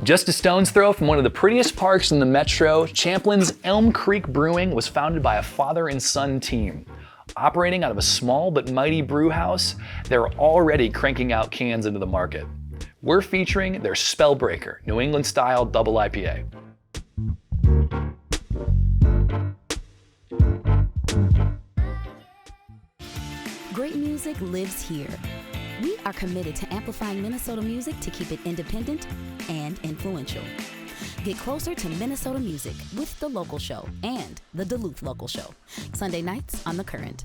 Just a stone's throw from one of the prettiest parks in the metro, Champlin's Elm Creek Brewing was founded by a father and son team. Operating out of a small but mighty brew house, they're already cranking out cans into the market. We're featuring their Spellbreaker, New England style double IPA. Great music lives here. We are committed to amplifying Minnesota music to keep it independent and influential. Get closer to Minnesota music with The Local Show and The Duluth Local Show, Sunday nights on The Current.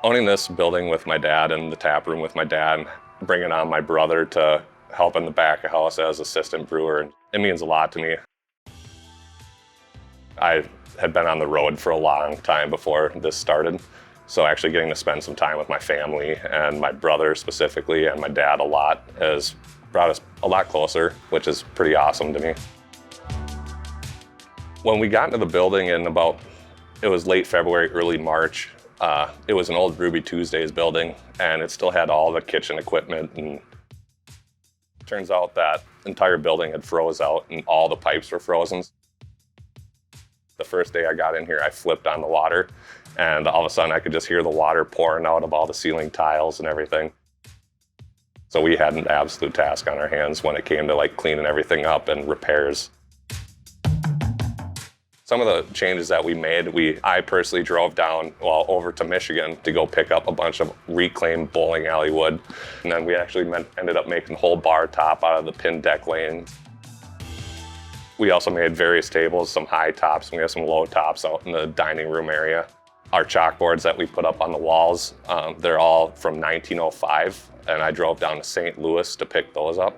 Owning this building with my dad and the tap room with my dad, bringing on my brother to help in the back of house as assistant brewer, it means a lot to me. I had been on the road for a long time before this started. So actually getting to spend some time with my family and my brother specifically and my dad a lot has brought us a lot closer, which is pretty awesome to me. When we got into the building in it was late February, early March, it was an old Ruby Tuesdays building and it still had all the kitchen equipment, and it turns out that entire building had froze out and all the pipes were frozen. The first day I got in here, I flipped on the water and all of a sudden I could just hear the water pouring out of all the ceiling tiles and everything. So we had an absolute task on our hands when it came to like cleaning everything up and repairs. Some of the changes that we made, I personally drove down, over to Michigan to go pick up a bunch of reclaimed bowling alley wood. And then we actually ended up making the whole bar top out of the pin deck lanes. We also made various tables, some high tops, and we have some low tops out in the dining room area. Our chalkboards that we put up on the walls, they're all from 1905, and I drove down to St. Louis to pick those up.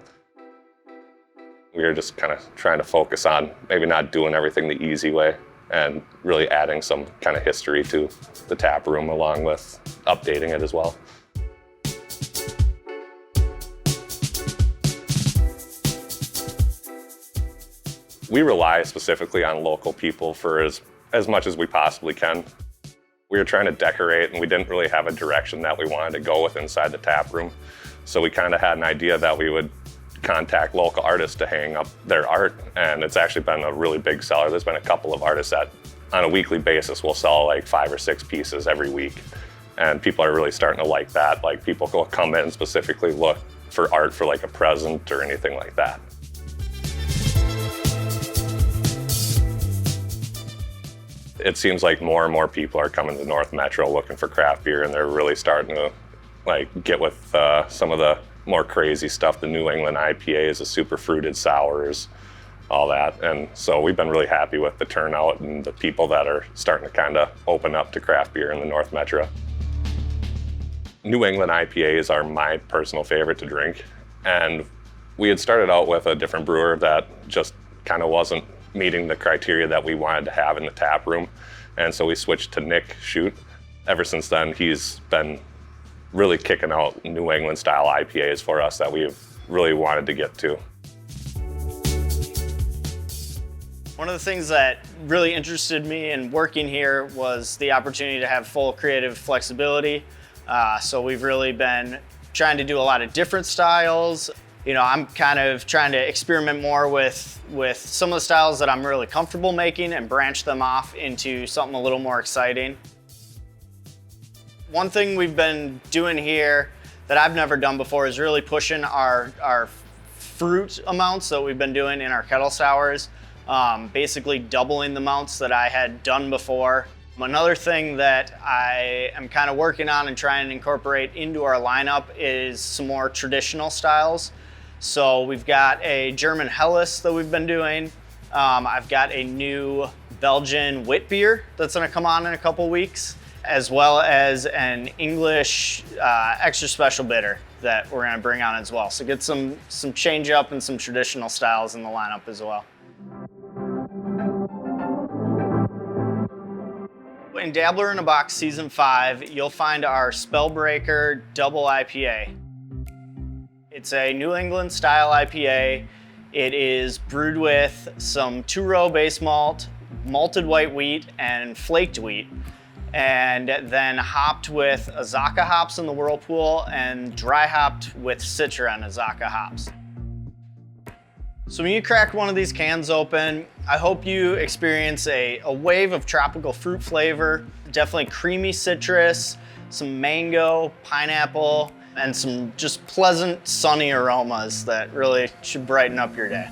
We were just kind of trying to focus on maybe not doing everything the easy way and really adding some kind of history to the tap room along with updating it as well. We rely specifically on local people for as much as we possibly can. We were trying to decorate and we didn't really have a direction that we wanted to go with inside the tap room. So we kind of had an idea that we would contact local artists to hang up their art, and it's actually been a really big seller. There's been a couple of artists that on a weekly basis will sell like 5 or 6 pieces every week. And people are really starting to like that. Like people will come in and specifically look for art for like a present or anything like that. It seems like more and more people are coming to North Metro looking for craft beer, and they're really starting to get with some of the more crazy stuff, the New England IPAs, the super fruited sours, all that. And so we've been really happy with the turnout and the people that are starting to kind of open up to craft beer in the North Metro. New England IPAs are my personal favorite to drink. And we had started out with a different brewer that just kind of wasn't meeting the criteria that we wanted to have in the tap room. And so we switched to Nick Shute. Ever since then, he's been really kicking out New England style IPAs for us that we've really wanted to get to. One of the things that really interested me in working here was the opportunity to have full creative flexibility. So we've really been trying to do a lot of different styles. You know, I'm kind of trying to experiment more with some of the styles that I'm really comfortable making and branch them off into something a little more exciting. One thing we've been doing here that I've never done before is really pushing our fruit amounts that we've been doing in our kettle sours, basically doubling the amounts that I had done before. Another thing that I am kind of working on and trying to incorporate into our lineup is some more traditional styles. So we've got a German Helles that we've been doing. I've got a new Belgian wit beer that's gonna come on in a couple weeks, as well as an English extra special bitter that we're gonna bring on as well. So get some change up and some traditional styles in the lineup as well. In Dabbler in a Box Season 5, you'll find our Spellbreaker Double IPA. It's a New England style IPA. It is brewed with some 2-row base malt, malted white wheat, and flaked wheat. and then hopped with Azacca hops in the Whirlpool and dry hopped with Citra and Azacca hops. So when you crack one of these cans open, I hope you experience a wave of tropical fruit flavor, definitely creamy citrus, some mango, pineapple, and some just pleasant sunny aromas that really should brighten up your day.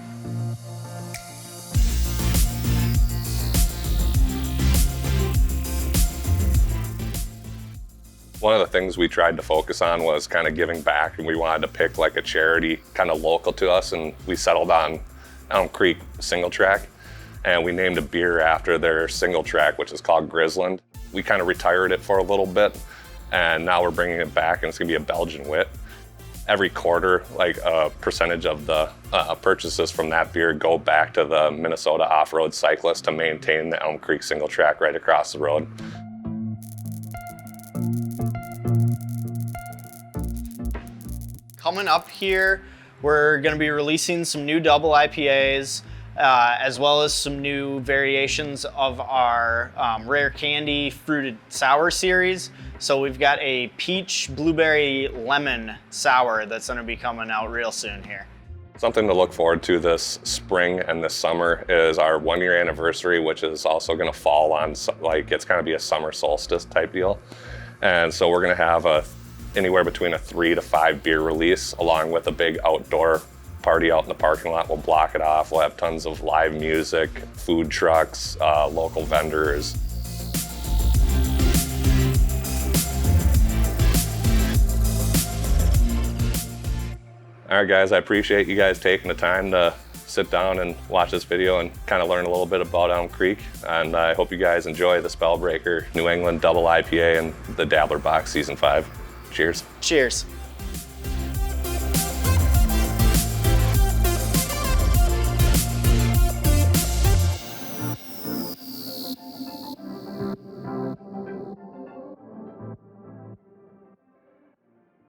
One of the things we tried to focus on was kind of giving back, and we wanted to pick like a charity kind of local to us, and we settled on Elm Creek Single Track, and we named a beer after their single track, which is called Grisland. We kind of retired it for a little bit, and now we're bringing it back, and it's gonna be a Belgian wit. Every quarter, like a percentage of the purchases from that beer go back to the Minnesota off-road cyclists to maintain the Elm Creek Single Track right across the road. Coming up here, we're going to be releasing some new double IPAs, as well as some new variations of our Rare Candy Fruited Sour series. So we've got a peach, blueberry, lemon sour that's going to be coming out real soon here. Something to look forward to this spring and this summer is our 1-year anniversary, which is also going to fall on, like, it's going to be a summer solstice type deal. And so we're going to have anywhere between a 3 to 5 beer release, along with a big outdoor party out in the parking lot. We'll block it off. We'll have tons of live music, food trucks, local vendors. All right, guys, I appreciate you guys taking the time to sit down and watch this video and kind of learn a little bit about Elm Creek. And I hope you guys enjoy the Spellbreaker New England Double IPA and the Dabbler Box Season 5. Cheers. Cheers.